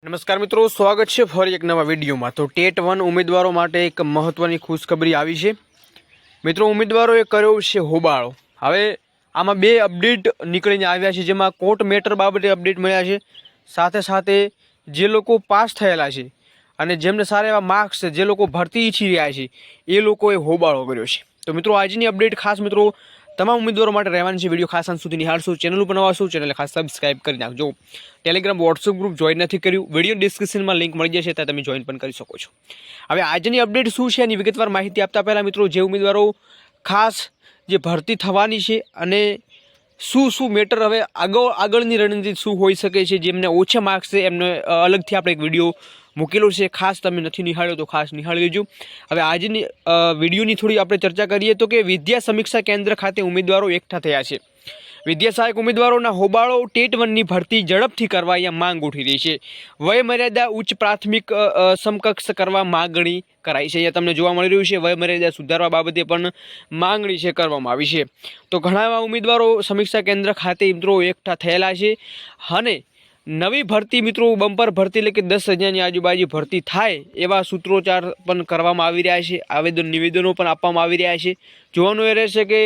નમસ્કાર મિત્રો, સ્વાગત છે ફરી એક નવા વિડીયોમાં। તો ટેટ 1 ઉમેદવારો માટે એક મહત્વની ખુશખબરી આવી છે। મિત્રો, ઉમેદવારોએ કર્યો છે હોબાળો। હવે આમાં બે અપડેટ નીકળીને આવ્યા છે, જેમાં કોર્ટ મેટર બાબતે અપડેટ મળ્યા છે। સાથે સાથે જે લોકો પાસ થયેલા છે અને જેમને સારા એવા માર્ક્સ છે, જે લોકો ભરતી ઈચ્છી રહ્યા છે, એ લોકોએ હોબાળો કર્યો છે। તો મિત્રો, આજની અપડેટ ખાસ મિત્રો તમામ ઉમેદવારો માટે રહેવાની છે। વિડીયો ખાસ અંત સુધી નિહાળશો। ચેનલ ઉપર નવા છો, ચેનલ ખાસ સબસ્ક્રાઇબ કરી નાખજો। ટેલિગ્રામ વોટ્સઅપ ગ્રુપ જોઈન નથી કર્યું, વિડીયો ડિસ્ક્રિપ્શનમાં લિંક મળી જશે, ત્યાં તમે જોઈન પણ કરી શકો છો। હવે આજની અપડેટ શું છે એની વિગતવાર માહિતી આપતા પહેલાં મિત્રો, જે ઉમેદવારો ખાસ જે ભરતી થવાની છે અને શું મેટર હવે આગળની રણનીતિ શું હોઈ શકે છે, જેમને ઓછા માર્ક્સ છે એમને અલગથી આપણે એક વિડીયો મૂકેલો છે। ખાસ તમે નથી નિહાળ્યો તો ખાસ નિહાળી લેજો। હવે આજની વિડીયોની થોડી આપણે ચર્ચા કરીએ તો કે વિદ્યા સમીક્ષા કેન્દ્ર ખાતે ઉમેદવારો એકઠા થયા છે। વિદ્યા સહાયક ઉમેદવારોના હોબાળો ટેટ 1ની ભરતી ઝડપથી કરવા અહીંયા માંગ ઉઠી રહી છે। વય મર્યાદા ઉચ્ચ પ્રાથમિક સમકક્ષ કરવા માગણી કરાઈ છે। અહીંયા તમને જોવા મળી રહ્યું છે વય મર્યાદા સુધારવા બાબતે પણ માંગણી છે કરવામાં આવી છે। તો ઘણા એવા ઉમેદવારો સમીક્ષા કેન્દ્ર ખાતે મિત્રો એકઠા થયેલા છે અને નવી ભરતી મિત્રો બમ્પર ભરતી એટલે કે 10,000ની આજુબાજુ ભરતી થાય એવા સૂત્રોચ્ચાર પણ કરવામાં આવી રહ્યા છે। નિવેદનો પણ આપવામાં આવી રહ્યા છે। જોવાનું એ રહેશે કે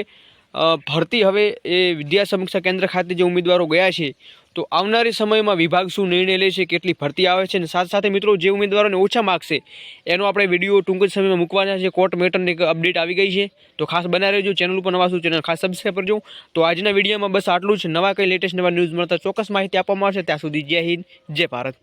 ભરતી હવે એ વિદ્યા સમીક્ષા કેન્દ્ર ખાતે જે ઉમેદવારો ગયા છે તો આવનારી સમયમાં વિભાગ શું નિર્ણય લે છે, કેટલી ભરતી આવે છે, અને સાથે સાથે મિત્રો જે ઉમેદવારોને ઓછા માર્ક્સ છે એનો આપણે વિડીયો ટૂંક જ સમયમાં મૂકવાના છે। કોર્ટ મેટરની અપડેટ આવી ગઈ છે, તો ખાસ બનાવી રહેજો। ચેનલ ઉપર નવા શું, ચેનલ ખાસ સબસ્ક્રાઈબ કરજો। તો આજના વિડીયોમાં બસ આટલું જ। નવા કંઈ લેટેસ્ટ નવા ન્યૂઝ મળતા ચોક્કસ માહિતી આપવામાં આવશે। ત્યાં સુધી જય હિન્દ, જય ભારત।